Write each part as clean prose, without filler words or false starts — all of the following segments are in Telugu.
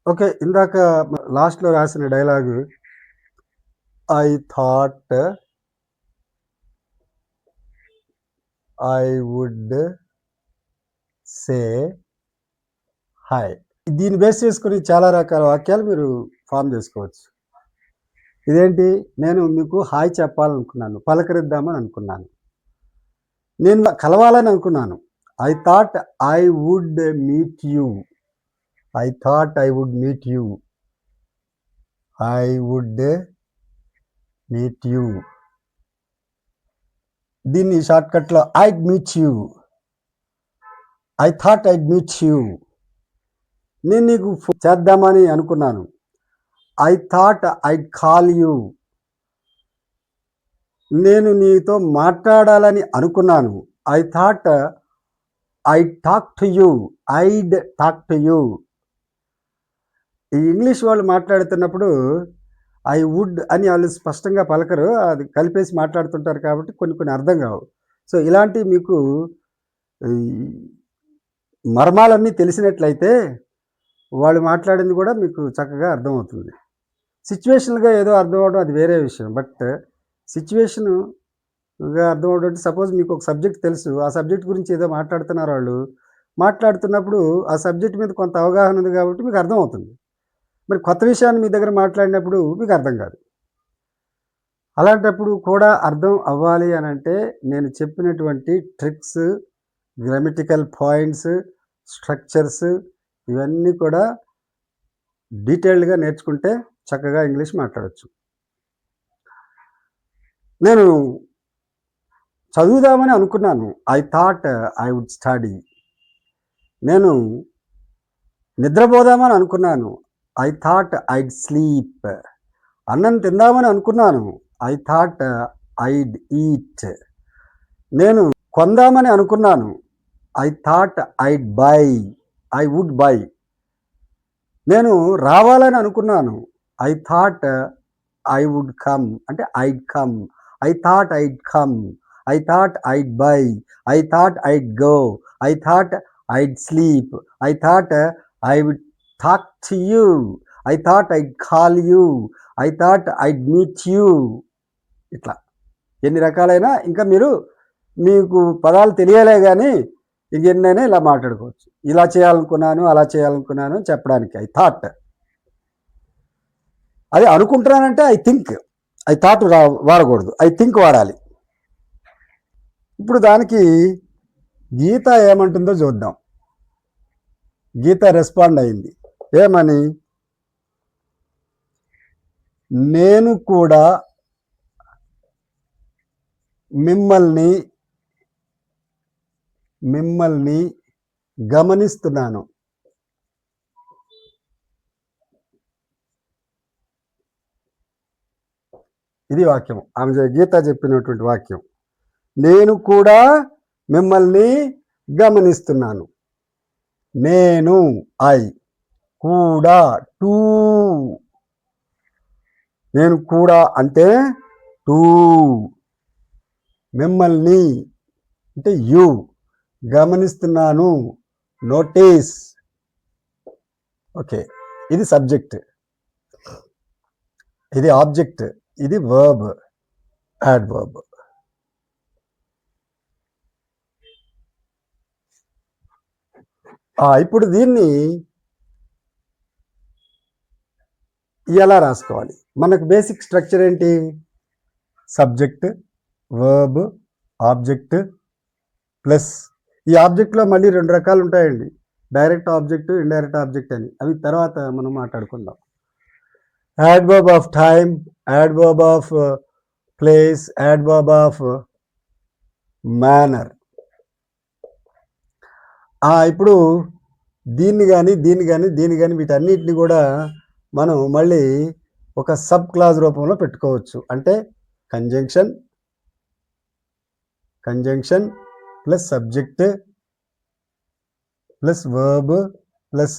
ఓకే. ఇందాక లాస్ట్‌లో రాసిన dialogue I thought I would say hi. దీన్ని బేస్ చేసుకొని చాలా రకాల వాక్యాలు మీరు ఫార్మ్ చేసుకోవచ్చు. ఇదేంటి, నేను మీకు హాయ్ చెప్పాలనుకున్నాను. పలకరిద్దామని అనుకున్నాను. నేను కలవాలని అనుకున్నాను. I thought I would meet you. I thought I would meet you. I would meet you. దీన్ని షార్ట్‌కట్‌లో I'd meet you. I thought I'd meet you. నేను నీకు చేద్దామని అనుకున్నాను. I thought I'd call you. నేను నీతో మాట్లాడాలని అనుకున్నాను. I thought I'd talk to you. I'd talk to you. ఈ ఇంగ్లీష్ వాళ్ళు మాట్లాడుతున్నప్పుడు ఐ వుడ్ అని వాళ్ళు స్పష్టంగా పలకరు. అది కలిపేసి మాట్లాడుతుంటారు కాబట్టి కొన్ని కొన్ని అర్థం కావు. సో, ఇలాంటివి మీకు ఈ మర్మాలన్నీ తెలిసినట్లయితే వాళ్ళు మాట్లాడింది కూడా మీకు చక్కగా అర్థమవుతుంది. సిచ్యువేషనల్‌గా ఏదో అర్థం అవ్వడం అది వేరే విషయం. బట్ సిచ్యువేషన్‌గా అర్థం అవ్వడం అంటే సపోజ్ మీకు ఒక సబ్జెక్ట్ తెలుసు. ఆ సబ్జెక్ట్ గురించి ఏదో మాట్లాడుతున్నారు వాళ్ళు. మాట్లాడుతున్నప్పుడు ఆ సబ్జెక్ట్ మీద కొంత అవగాహన ఉంది కాబట్టి మీకు అర్థమవుతుంది. మరి కొత్త విషయాన్ని మీ దగ్గర మాట్లాడినప్పుడు మీకు అర్థం కాదు. అలాంటప్పుడు కూడా అర్థం అవ్వాలి అనంటే నేను చెప్పినటువంటి ట్రిక్స్, గ్రామటికల్ పాయింట్స్, స్ట్రక్చర్స్ ఇవన్నీ కూడా డీటెయిల్డ్‌గా నేర్చుకుంటే చక్కగా ఇంగ్లీష్ మాట్లాడొచ్చు. నేను చదువుదామని అనుకున్నాను. I thought I would study. నేను నిద్రపోదామని అనుకున్నాను. I thought I'd sleep. అన్నం తిందామని అనుకున్నాను. I thought I'd eat. నేను కొందామని అనుకున్నాను. I thought I'd buy. I would buy. నేను రావాలని అనుకున్నాను. I thought I would come. అంటే I'd come. I thought I'd come. I thought I'd buy. I thought I'd go. I thought I'd sleep. I thought I would talk to you. I thought I'd call you. I thought I'd meet you. ఇట్లా ఎన్ని రకాలైన ఇంకా మీకు పదాలు తెలియాలే కానీ ఇంకెన్నైనా ఇలా మాట్లాడుకోవచ్చు. ఇలా చేయాలనుకున్నాను, అలా చేయాలనుకున్నాను అని చెప్పడానికి ఐ థాట్. అది అనుకుంటున్నానంటే ఐ థింక్. ఐ థాట్ వాడకూడదు. ఐ థింక్ వాడాలి. ఇప్పుడు దానికి గీత ఏమంటుందో చూద్దాం. గీత రెస్పాండ్ అయింది. ఏమని? నేను కూడా మిమ్మల్ని గమనిస్తున్నాను. ఇది వాక్యం. ఆమె గీత చెప్పినటువంటి వాక్యం. నేను కూడా మిమ్మల్ని గమనిస్తున్నాను. నేను ఐ, కూడా టూ. నేను కూడా అంటే టూ. మిమ్మల్ని అంటే యూ. గమనిస్తున్నాను, నోటీస్. ఓకే, ఇది సబ్జెక్ట్, ఇది ఆబ్జెక్ట్, ఇది వర్బ్, యాడ్వర్బ్. ఇప్పుడు దీన్ని ఎలా రాసుకోవాలి? మనకు బేసిక్ స్ట్రక్చర్ ఏంటి? సబ్జెక్ట్, వర్బ్, ఆబ్జెక్ట్ ప్లస్ ఈ ఆబ్జెక్ట్లో మళ్ళీ 2 రకాలు ఉంటాయండి. డైరెక్ట్ ఆబ్జెక్ట్, ఇండైరెక్ట్ ఆబ్జెక్ట్ అని. అవి తర్వాత మనం మాట్లాడుకుందాం. Adverb of time, adverb of place, adverb of manner. ఇప్పుడు దీన్ని కానీ వీటన్నిటిని కూడా మనం మళ్ళీ ఒక సబ్ క్లాజ్ రూపంలో పెట్టుకోవచ్చు. అంటే conjunction plus subject plus verb plus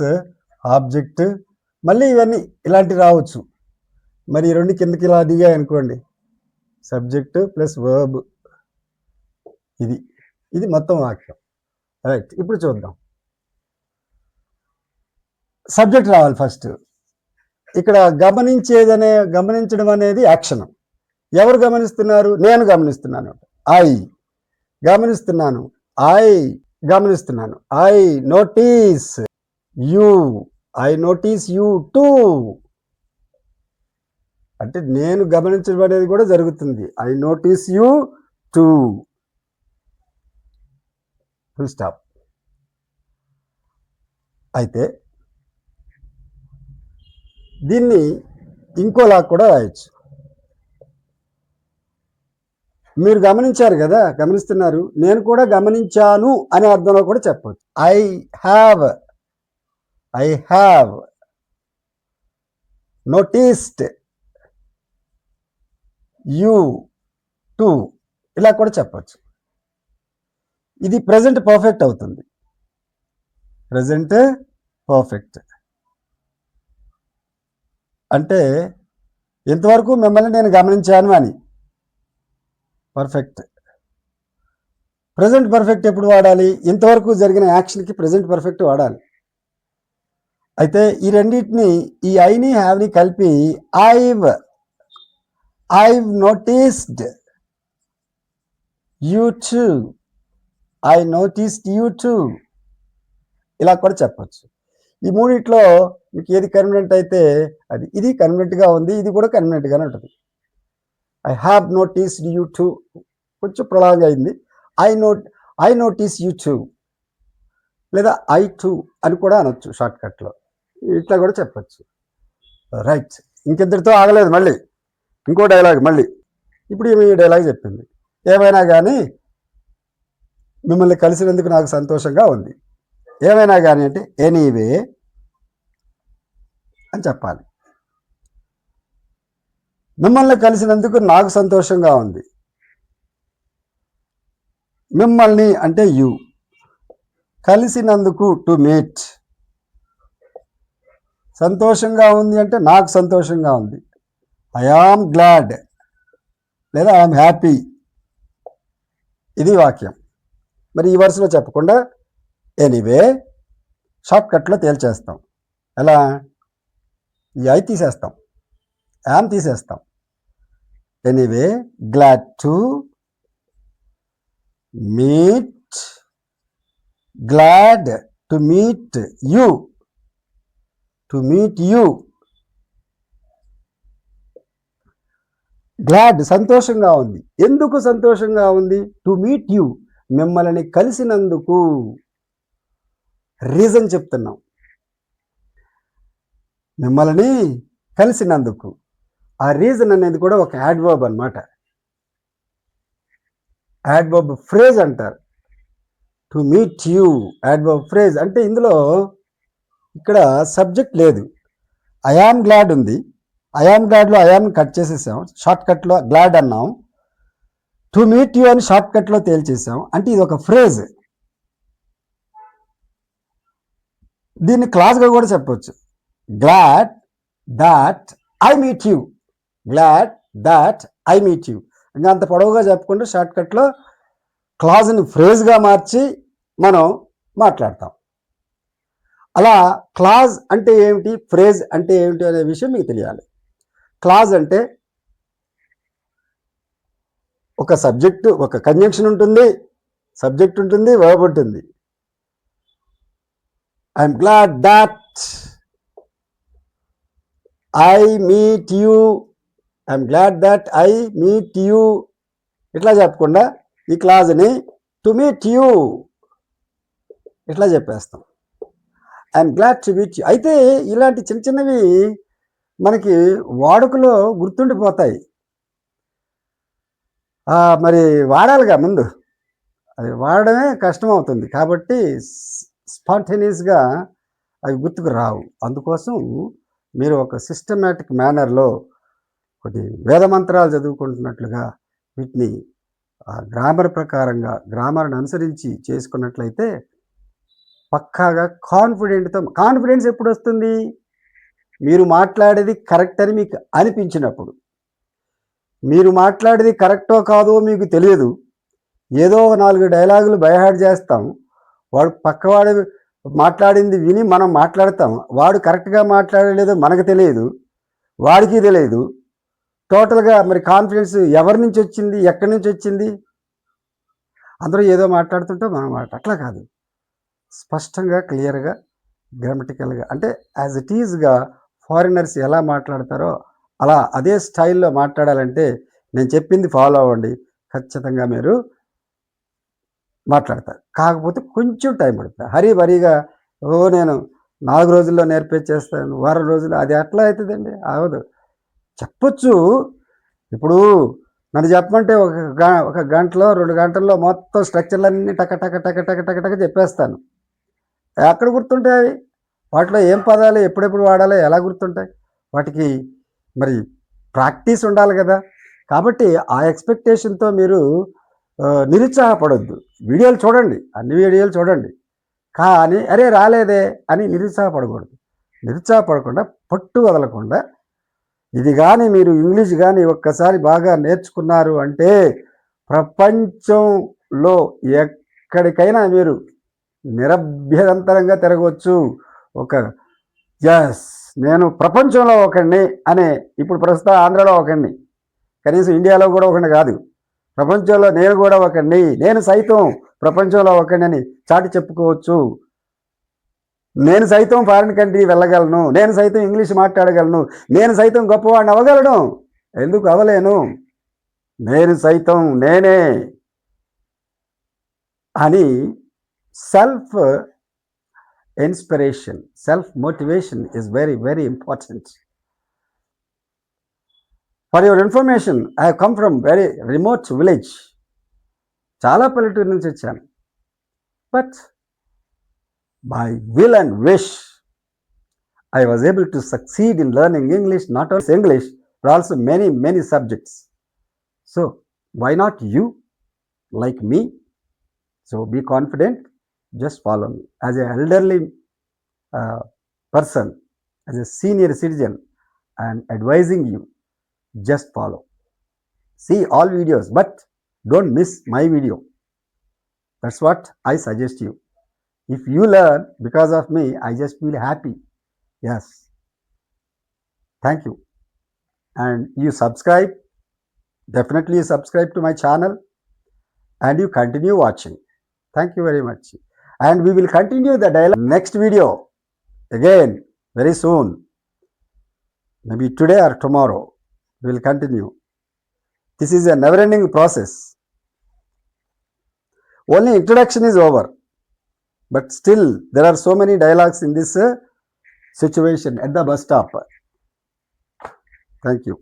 object, మళ్ళీ ఇవన్నీ ఇలాంటివి రావచ్చు. మరి 2 కిందకి ఇలా దిగాయి అనుకోండి, సబ్జెక్ట్ ప్లస్ వర్బ్, ఇది మొత్తం వాక్యం. రైట్, ఇప్పుడు చూద్దాం. సబ్జెక్ట్ రావాలి ఫస్ట్. ఇక్కడ గమనించడం అనేది యాక్షన్. ఎవరు గమనిస్తున్నారు? నేను గమనిస్తున్నాను. ఐ గమనిస్తున్నాను. I notice you. I notice you too. అంటే నేను గమనించడం అనేది కూడా జరుగుతుంది. I notice you too. Full stop. అయితే దీన్ని ఇంకోలా కూడా రాయొచ్చు. మీరు గమనించారు కదా, గమనిస్తున్నారు. నేను కూడా గమనించాను అనే అర్థంలో కూడా చెప్పవచ్చు. I have noticed you two. ఇలా కూడా చెప్పచ్చు. ఇది ప్రెజెంట్ పర్ఫెక్ట్ అవుతుంది. ప్రెజెంట్ పర్ఫెక్ట్ అంటే ఇంతవరకు మిమ్మల్ని నేను గమనించాను అని. పర్ఫెక్ట్. ప్రెజెంట్ పర్ఫెక్ట్ ఎప్పుడు వాడాలి? ఇంతవరకు జరిగిన యాక్షన్కి ప్రెజెంట్ పర్ఫెక్ట్ వాడాలి. అయితే ఈ రెండింటిని, ఈ ఐని హ్యావ్ని కలిపి I've noticed you two. I noticed you two. ఇలా కూడా చెప్పచ్చు. ఈ మూడిట్లో మీకు ఏది కన్వీనియంట్ అయితే అది. ఇది కన్వీనియంట్గా ఉంది, ఇది కూడా కన్వీనియంట్గానే ఉంటుంది. I have noticed you two కొంచెం ప్రొలాంగ్ అయింది. ఐ నోటీస్ యూ టూ, లేదా ఐ టూ అని కూడా అనొచ్చు షార్ట్కట్లో. ఇట్లా కూడా చెప్పచ్చు. రైట్. ఇంకిద్దరితో ఆగలేదు, మళ్ళీ ఇంకో డైలాగ్. మళ్ళీ ఇప్పుడు ఈ డైలాగ్ చెప్పింది. ఏమైనా కానీ మిమ్మల్ని కలిసినందుకు నాకు సంతోషంగా ఉంది. ఏమైనా కానీ అంటే ఎనీవే అని చెప్పాలి. మిమ్మల్ని కలిసినందుకు నాకు సంతోషంగా ఉంది. మిమ్మల్ని అంటే యు, కలిసినందుకు టు మీట్. సంతోషంగా ఉంది అంటే నాకు సంతోషంగా ఉంది. ఐ ఆమ్ గ్లాడ్ లేదా ఐ ఆమ్ హ్యాపీ. ఇది వాక్యం. మరి ఈ వరుసలో చెప్పకుండా ఎనీవే షార్ట్కట్లో తేల్చేస్తాం. ఎలా? ఈ ఐ తీసేస్తాం, యామ్ తీసేస్తాం. Anyway glad to meet, glad to meet you, to meet you. Glad సంతోషంగా ఉంది. ఎందుకు సంతోషంగా ఉంది? టు మీట్ యూ, మిమ్మల్ని కలిసినందుకు. రీజన్ చెప్తున్నాం. మిమ్మల్ని కలిసినందుకు. ఆ రీజన్ అనేది కూడా ఒక యాడ్వర్బ్ అన్నమాట. యాడ్వర్బ్ ఫ్రేజ్ అంటారు. To meet you adverb phrase అంటే ఇందులో ఇక్కడ సబ్జెక్ట్ లేదు. ఐ యామ్ గ్లాడ్ ఉంది. ఐ యామ్ గ్లాడ్లో ఐ యామ్ కట్ చేసేసాం, షార్ట్ కట్లో గ్లాడ్ అన్నాం. టు మీట్ యూ అని షార్ట్ కట్లో తేల్చేసాం. అంటే ఇది ఒక ఫ్రేజ్. దీన్ని క్లాస్గా కూడా చెప్పవచ్చు. Glad that I meet you, glad that I meet you. ఇంకా అంత పొడవుగా చెప్పుకుంటూ షార్ట్ కట్లో క్లాజ్ని ఫ్రేజ్గా మార్చి మనం మాట్లాడతాం. అలా క్లాజ్ అంటే ఏమిటి, ఫ్రేజ్ అంటే ఏమిటి అనే విషయం మీకు తెలియాలి. క్లాజ్ అంటే ఒక సబ్జెక్టు, ఒక కంజంక్షన్ ఉంటుంది, సబ్జెక్ట్ ఉంటుంది, వర్బ్ ఉంటుంది. I'm glad that I meet you, I'm glad that I meet you. ఇట్లా చెప్పకుండా ఈ క్లాజ్ని టు మీట్ యూ ఇట్లా చెప్పేస్తాం. I'm glad to meet you. అయితే ఇలాంటి చిన్న చిన్నవి మనకి వాడుకలో గుర్తుండిపోతాయి. మరి వాడాలిగా ముందు, అది వాడడమే కష్టం అవుతుంది. కాబట్టి స్పాంటేనియస్గా అవి గుర్తుకు రావు. అందుకోసం మీరు ఒక సిస్టమేటిక్ మేనర్లో కొన్ని వేదమంత్రాలు చదువుకుంటున్నట్లుగా వీటిని గ్రామర్ ప్రకారంగా, గ్రామర్ని అనుసరించి చేసుకున్నట్లయితే పక్కాగా కాన్ఫిడెన్స్ ఎప్పుడు వస్తుంది? మీరు మాట్లాడేది కరెక్ట్ అని మీకు అనిపించినప్పుడు. మీరు మాట్లాడేది కరెక్టో కాదో మీకు తెలియదు, ఏదో 4 డైలాగులు బైహార్ట్ చేస్తాం, వాడు పక్కవాడు మాట్లాడింది విని మనం మాట్లాడతాం. వాడు కరెక్ట్‌గా మాట్లాడలేదో మనకు తెలియదు. వాడికి తెలియదు. టోటల్‌గా మరి కాన్ఫిడెన్స్ ఎవరి నుంచి వచ్చింది? ఎక్కడి నుంచి వచ్చింది? అందరూ ఏదో మాట్లాడుతుంటే మనం అట్లా కాదు. స్పష్టంగా, క్లియర్‌గా, గ్రామటికల్‌గా అంటే యాజ్ ఇట్ ఈజ్‌గా ఫారినర్స్ ఎలా మాట్లాడతారో అలా అదే స్టైల్‌లో మాట్లాడాలంటే నేను చెప్పింది ఫాలో అవ్వండి. ఖచ్చితంగా మీరు మాట్లాడతారు. కాకపోతే కొంచెం టైం పడుతుంది. హరీబరీగా నేను 4 రోజుల్లో నేర్పించేస్తాను, వారం రోజుల్లో అది ఎట్లా అవుతుందండి? అవ్వదు. చెప్పొచ్చు. ఇప్పుడు నన్ను చెప్పమంటే ఒక గంటలో, 2 గంటల్లో మొత్తం స్ట్రక్చర్‌లన్నీ టక టక టక టక టక టక చెప్పేస్తాను. ఎక్కడ గుర్తుంటాయి అవి? వాటిలో ఏం పదాలు ఎప్పుడెప్పుడు వాడాలో ఎలా గుర్తుంటాయి? వాటికి మరి ప్రాక్టీస్ ఉండాలి కదా! కాబట్టి ఆ ఎక్స్‌పెక్టేషన్‌తో మీరు నిరుత్సాహపడొద్దు. వీడియోలు చూడండి. అన్ని వీడియోలు చూడండి. కానీ అరే రాలేదే అని నిరుత్సాహపడకూడదు. నిరుత్సాహపడకుండా, పట్టు వదలకుండా ఇది గాని మీరు ఇంగ్లీష్ గాని ఒక్కసారి బాగా నేర్చుకున్నారు అంటే ప్రపంచంలో ఎక్కడికైనా మీరు నిరభ్యంతరంగా తిరగవచ్చు. ఒక యెస్ నేను ప్రపంచంలో ఒకడిని అనే ఇప్పుడు ప్రస్తుతం ఆంధ్రలో ఒకడిని. కనీసం ఇండియాలో కూడా ఒకడిని కాదు. ప్రపంచంలో నేను కూడా ఒకడిని. నేను సైతం ప్రపంచంలో ఒకడిని చాటి చెప్పుకోవచ్చు. నేను సైతం ఫారిన్ కంట్రీ వెళ్ళగలను. నేను సైతం ఇంగ్లీష్ మాట్లాడగలను. నేను సైతం గొప్పవాడిని అవ్వగలను. ఎందుకు అవ్వలేను? నేను సైతం నేనే అని self inspiration, self motivation is very very important. For your information I have come from very remote village. చాలా పల్లెటూరు నుంచి వచ్చాను. But by will and wish, I was able to succeed in learning English, not only English, but also many, many subjects. So, why not you, like me? So, be confident, just follow me. As an elderly person, as a senior citizen, I am advising you, just follow. See all videos, but don't miss my video. That's what I suggest you. If you learn because of me, I just feel happy. Yes. Thank you. And you subscribe. Definitely you subscribe to my channel and you continue watching. Thank you very much. And we will continue the dialogue next video again very soon. Maybe today or tomorrow. We will continue. This is a never-ending process. Only introduction is over. But still, there are so many dialogues in this situation at the bus stop. Thank you.